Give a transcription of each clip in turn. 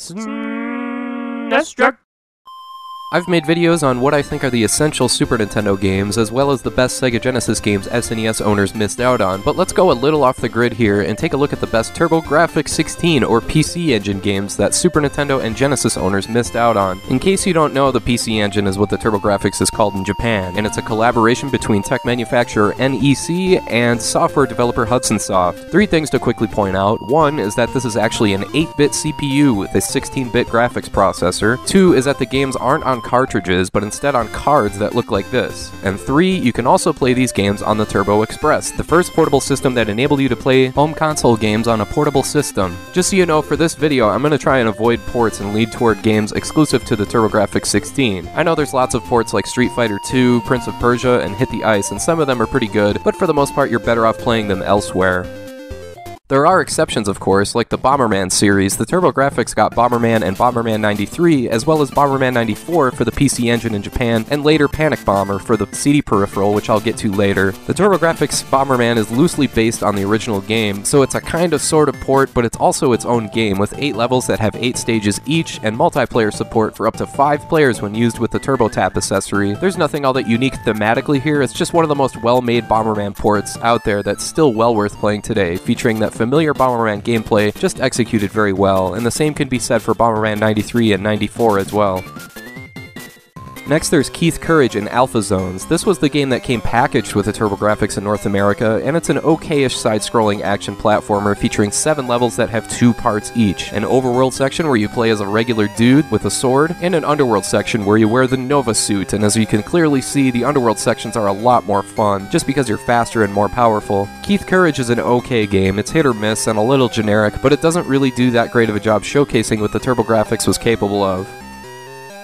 SNES. I've made videos on what I think are the essential Super Nintendo games, as well as the best Sega Genesis games SNES owners missed out on, but let's go a little off the grid here and take a look at the best Turbografx-16 or PC Engine games that Super Nintendo and Genesis owners missed out on. In case you don't know, the PC Engine is what the Turbografx is called in Japan, and it's a collaboration between tech manufacturer NEC and software developer Hudson Soft. 3 things to quickly point out. 1 is that this is actually an 8-bit CPU with a 16-bit graphics processor. 2 is that the games aren't on cartridges, but instead on cards that look like this. And 3, you can also play these games on the Turbo Express, the first portable system that enabled you to play home console games on a portable system. Just so you know, for this video, I'm going to try and avoid ports and lead toward games exclusive to the Turbografx-16. I know there's lots of ports like Street Fighter II, Prince of Persia, and Hit the Ice, and some of them are pretty good, but for the most part, you're better off playing them elsewhere. There are exceptions, of course, like the Bomberman series. The Turbografx got Bomberman and Bomberman 93, as well as Bomberman 94 for the PC Engine in Japan, and later Panic Bomber for the CD peripheral, which I'll get to later. The Turbografx Bomberman is loosely based on the original game, so it's a kind of sort of port, but it's also its own game, with 8 levels that have 8 stages each, and multiplayer support for up to 5 players when used with the Turbo Tap accessory. There's nothing all that unique thematically here, it's just one of the most well-made Bomberman ports out there that's still well worth playing today, featuring that familiar Bomberman gameplay just executed very well, and the same can be said for Bomberman 93 and 94 as well. Next, there's Keith Courage in Alpha Zones. This was the game that came packaged with the Turbografx in North America, and it's an okay-ish side-scrolling action platformer featuring 7 levels that have 2 parts each. An overworld section where you play as a regular dude with a sword, and an underworld section where you wear the Nova suit, and as you can clearly see, the underworld sections are a lot more fun, just because you're faster and more powerful. Keith Courage is an okay game. It's hit or miss and a little generic, but it doesn't really do that great of a job showcasing what the Turbografx was capable of.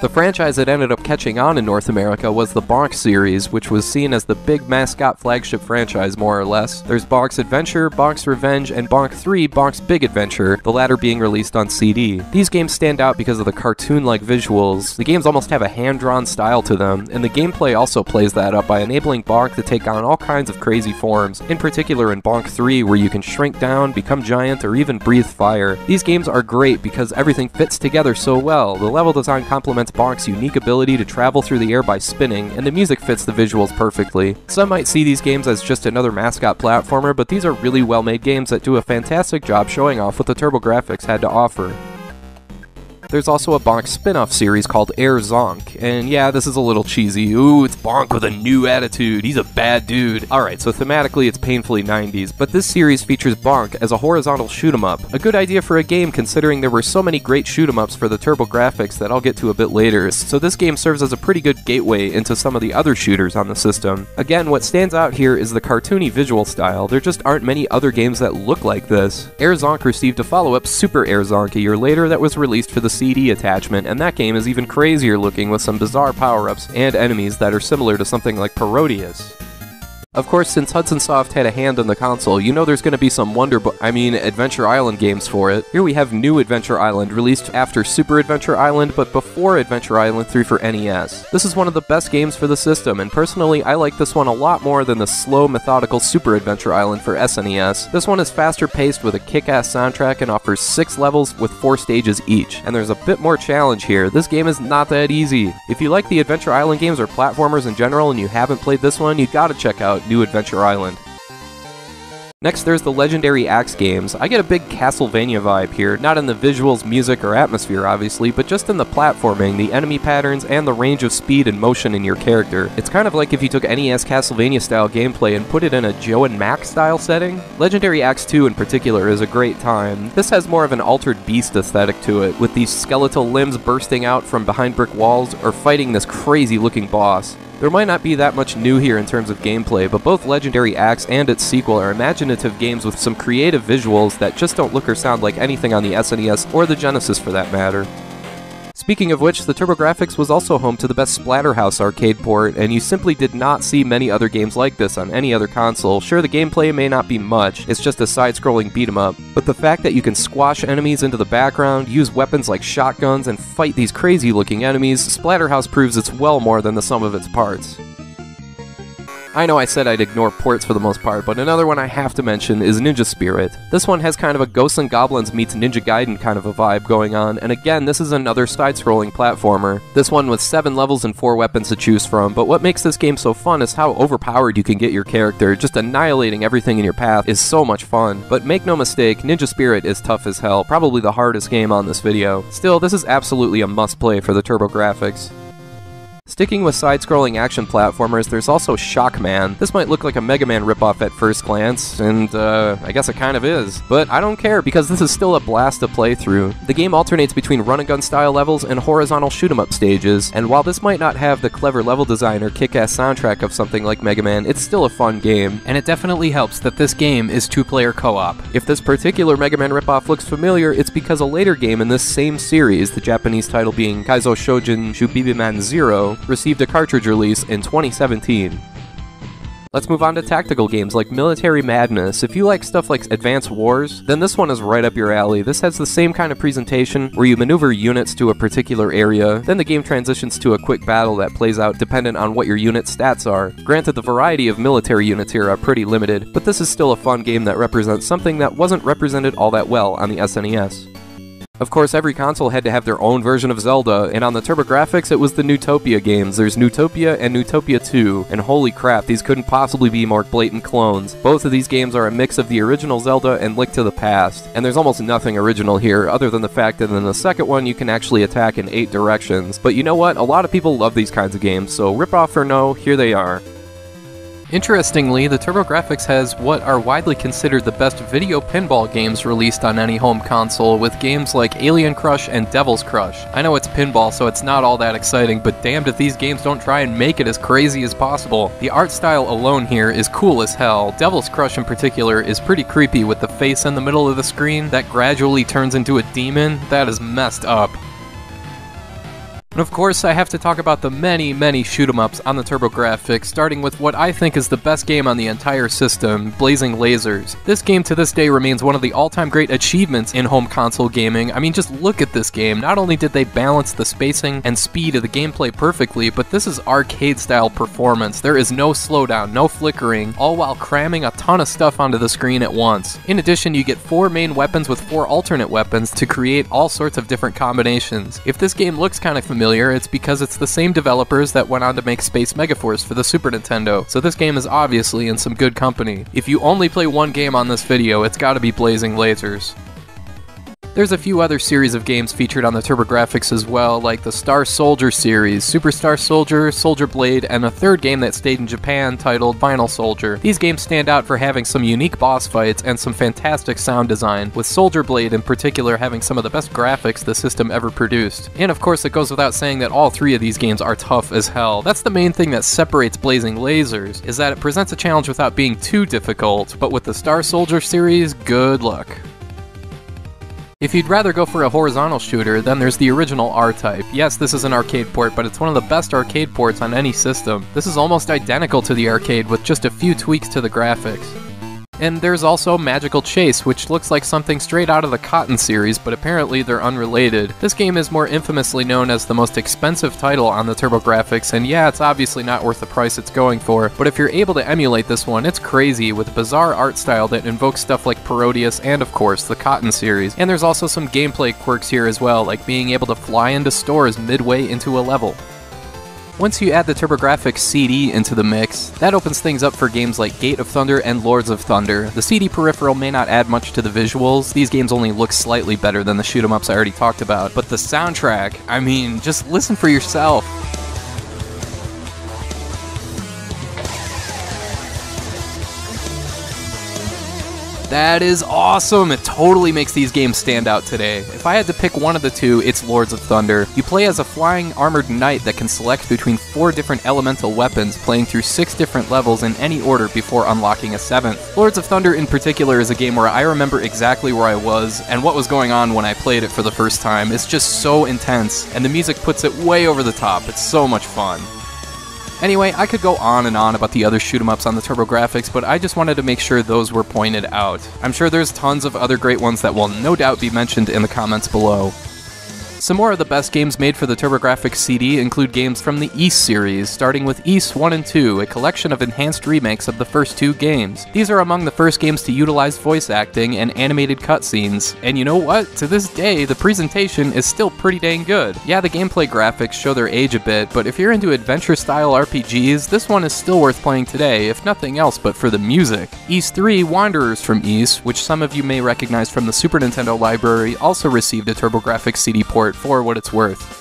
The franchise that ended up catching on in North America was the Bonk series, which was seen as the big mascot flagship franchise, more or less. There's Bonk's Adventure, Bonk's Revenge, and Bonk 3, Bonk's Big Adventure, the latter being released on CD. These games stand out because of the cartoon-like visuals. The games almost have a hand-drawn style to them, and the gameplay also plays that up by enabling Bonk to take on all kinds of crazy forms, in particular in Bonk 3, where you can shrink down, become giant, or even breathe fire. These games are great because everything fits together so well. The level design complements Bonk's unique ability to travel through the air by spinning, and the music fits the visuals perfectly. Some might see these games as just another mascot platformer, but these are really well-made games that do a fantastic job showing off what the Turbografx had to offer. There's also a Bonk spin-off series called Air Zonk, and yeah, this is a little cheesy. Ooh, it's Bonk with a new attitude, he's a bad dude. Alright, so thematically it's painfully 90s, but this series features Bonk as a horizontal shoot-'em-up. A good idea for a game considering there were so many great shoot-'em-ups for the Turbografx that I'll get to a bit later, so this game serves as a pretty good gateway into some of the other shooters on the system. Again, what stands out here is the cartoony visual style. There just aren't many other games that look like this. Air Zonk received a follow-up, Super Air Zonk, a year later that was released for the CD attachment, and that game is even crazier looking with some bizarre power-ups and enemies that are similar to something like Parodius. Of course, since Hudson Soft had a hand on the console, you know there's going to be some Adventure Island games for it. Here we have New Adventure Island, released after Super Adventure Island, but before Adventure Island 3 for NES. This is one of the best games for the system, and personally, I like this one a lot more than the slow, methodical Super Adventure Island for SNES. This one is faster paced with a kick-ass soundtrack and offers 6 levels with 4 stages each, and there's a bit more challenge here. This game is not that easy. If you like the Adventure Island games or platformers in general and you haven't played this one, you gotta check out New Adventure Island. Next, there's the legendary Axe games. I get a big Castlevania vibe here, not in the visuals, music, or atmosphere obviously, but just in the platforming, the enemy patterns, and the range of speed and motion in your character. It's kind of like if you took NES Castlevania style gameplay and put it in a Joe and Mac style setting. Legendary Axe 2 in particular is a great time. This has more of an altered beast aesthetic to it, with these skeletal limbs bursting out from behind brick walls, or fighting this crazy looking boss. There might not be that much new here in terms of gameplay, but both Legendary Axe and its sequel are imaginative games with some creative visuals that just don't look or sound like anything on the SNES or the Genesis for that matter. Speaking of which, the Turbografx was also home to the best Splatterhouse arcade port, and you simply did not see many other games like this on any other console. Sure, the gameplay may not be much, it's just a side-scrolling beat-em-up, but the fact that you can squash enemies into the background, use weapons like shotguns, and fight these crazy-looking enemies, Splatterhouse proves it's well more than the sum of its parts. I know I said I'd ignore ports for the most part, but another one I have to mention is Ninja Spirit. This one has kind of a Ghosts and Goblins meets Ninja Gaiden kind of a vibe going on, and again, this is another side-scrolling platformer. This one with 7 levels and 4 weapons to choose from, but what makes this game so fun is how overpowered you can get your character. Just annihilating everything in your path is so much fun. But make no mistake, Ninja Spirit is tough as hell, probably the hardest game on this video. Still, this is absolutely a must-play for the Turbografx. Sticking with side-scrolling action platformers, there's also Shockman. This might look like a Mega Man ripoff at first glance, and I guess it kind of is. But I don't care, because this is still a blast to play through. The game alternates between run-and-gun style levels and horizontal shoot-'em-up stages, and while this might not have the clever level design or kick-ass soundtrack of something like Mega Man, it's still a fun game. And it definitely helps that this game is 2-player co-op. If this particular Mega Man ripoff looks familiar, it's because a later game in this same series, the Japanese title being Kaizo Shoujin Shubibiman Zero, received a cartridge release in 2017. Let's move on to tactical games like Military Madness. If you like stuff like Advance Wars, then this one is right up your alley. This has the same kind of presentation where you maneuver units to a particular area, then the game transitions to a quick battle that plays out dependent on what your unit's stats are. Granted, the variety of military units here are pretty limited, but this is still a fun game that represents something that wasn't represented all that well on the SNES. Of course, every console had to have their own version of Zelda, and on the Turbografx it was the Neutopia games. There's Neutopia and Neutopia 2, and holy crap, these couldn't possibly be more blatant clones. Both of these games are a mix of the original Zelda and Link to the Past, and there's almost nothing original here, other than the fact that in the second one you can actually attack in 8 directions. But you know what? A lot of people love these kinds of games, so rip-off or no, here they are. Interestingly, the Turbografx has what are widely considered the best video pinball games released on any home console, with games like Alien Crush and Devil's Crush. I know it's pinball, so it's not all that exciting, but damned if these games don't try and make it as crazy as possible. The art style alone here is cool as hell. Devil's Crush in particular is pretty creepy, with the face in the middle of the screen that gradually turns into a demon. That is messed up. And of course, I have to talk about the many shoot-'em-ups on the Turbografx, starting with what I think is the best game on the entire system, Blazing Lasers. This game to this day remains one of the all-time great achievements in home console gaming. I mean, just look at this game. Not only did they balance the spacing and speed of the gameplay perfectly, but this is arcade-style performance. There is no slowdown, no flickering, all while cramming a ton of stuff onto the screen at once. In addition, you get 4 main weapons with 4 alternate weapons to create all sorts of different combinations. If this game looks kind of familiar, it's because it's the same developers that went on to make Space Megaforce for the Super Nintendo, so this game is obviously in some good company. If you only play one game on this video, it's gotta be Blazing Lasers. There's a few other series of games featured on the Turbografx as well, like the Star Soldier series, Superstar Soldier, Soldier Blade, and a third game that stayed in Japan titled Final Soldier. These games stand out for having some unique boss fights and some fantastic sound design, with Soldier Blade in particular having some of the best graphics the system ever produced. And of course, it goes without saying that all 3 of these games are tough as hell. That's the main thing that separates Blazing Lasers, is that it presents a challenge without being too difficult, but with the Star Soldier series, good luck. If you'd rather go for a horizontal shooter, then there's the original R-Type. Yes, this is an arcade port, but it's one of the best arcade ports on any system. This is almost identical to the arcade with just a few tweaks to the graphics. And there's also Magical Chase, which looks like something straight out of the Cotton series, but apparently they're unrelated. This game is more infamously known as the most expensive title on the Turbografx, and yeah, it's obviously not worth the price it's going for, but if you're able to emulate this one, it's crazy, with a bizarre art style that invokes stuff like Parodius and, of course, the Cotton series. And there's also some gameplay quirks here as well, like being able to fly into stores midway into a level. Once you add the Turbografx CD into the mix, that opens things up for games like Gate of Thunder and Lords of Thunder. The CD peripheral may not add much to the visuals, these games only look slightly better than the shoot-'em-ups I already talked about, but the soundtrack, I mean, just listen for yourself. That is awesome! It totally makes these games stand out today. If I had to pick one of the 2, it's Lords of Thunder. You play as a flying armored knight that can select between 4 different elemental weapons, playing through 6 different levels in any order before unlocking a 7th. Lords of Thunder in particular is a game where I remember exactly where I was and what was going on when I played it for the first time. It's just so intense, and the music puts it way over the top. It's so much fun. Anyway, I could go on and on about the other shoot-'em-ups on the Turbografx, but I just wanted to make sure those were pointed out. I'm sure there's tons of other great ones that will no doubt be mentioned in the comments below. Some more of the best games made for the Turbografx CD include games from the Ys series, starting with Ys 1 and 2, a collection of enhanced remakes of the first 2 games. These are among the first games to utilize voice acting and animated cutscenes, and you know what? To this day, the presentation is still pretty dang good. Yeah, the gameplay graphics show their age a bit, but if you're into adventure-style RPGs, this one is still worth playing today, if nothing else but for the music. Ys 3, Wanderers from Ys, which some of you may recognize from the Super Nintendo library, also received a Turbografx CD port for what it's worth.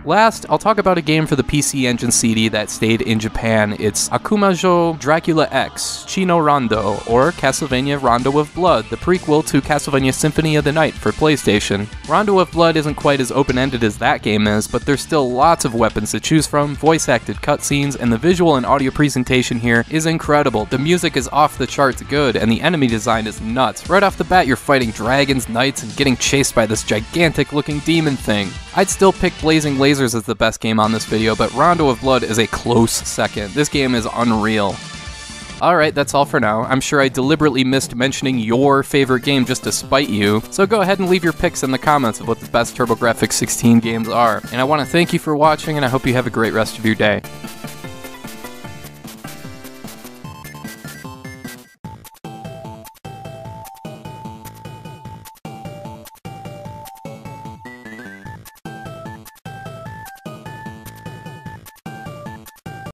Last, I'll talk about a game for the PC Engine CD that stayed in Japan. It's Akumajo Dracula X, Chino Rondo, or Castlevania Rondo of Blood, the prequel to Castlevania Symphony of the Night for PlayStation. Rondo of Blood isn't quite as open-ended as that game is, but there's still lots of weapons to choose from, voice-acted cutscenes, and the visual and audio presentation here is incredible. The music is off the charts good, and the enemy design is nuts. Right off the bat, you're fighting dragons, knights, and getting chased by this gigantic-looking demon thing. I'd still pick Blazing Lasers as the best game on this video, but Rondo of Blood is a close second. This game is unreal. Alright, that's all for now. I'm sure I deliberately missed mentioning your favorite game just to spite you, so go ahead and leave your picks in the comments of what the best Turbografx-16 games are. And I want to thank you for watching, and I hope you have a great rest of your day.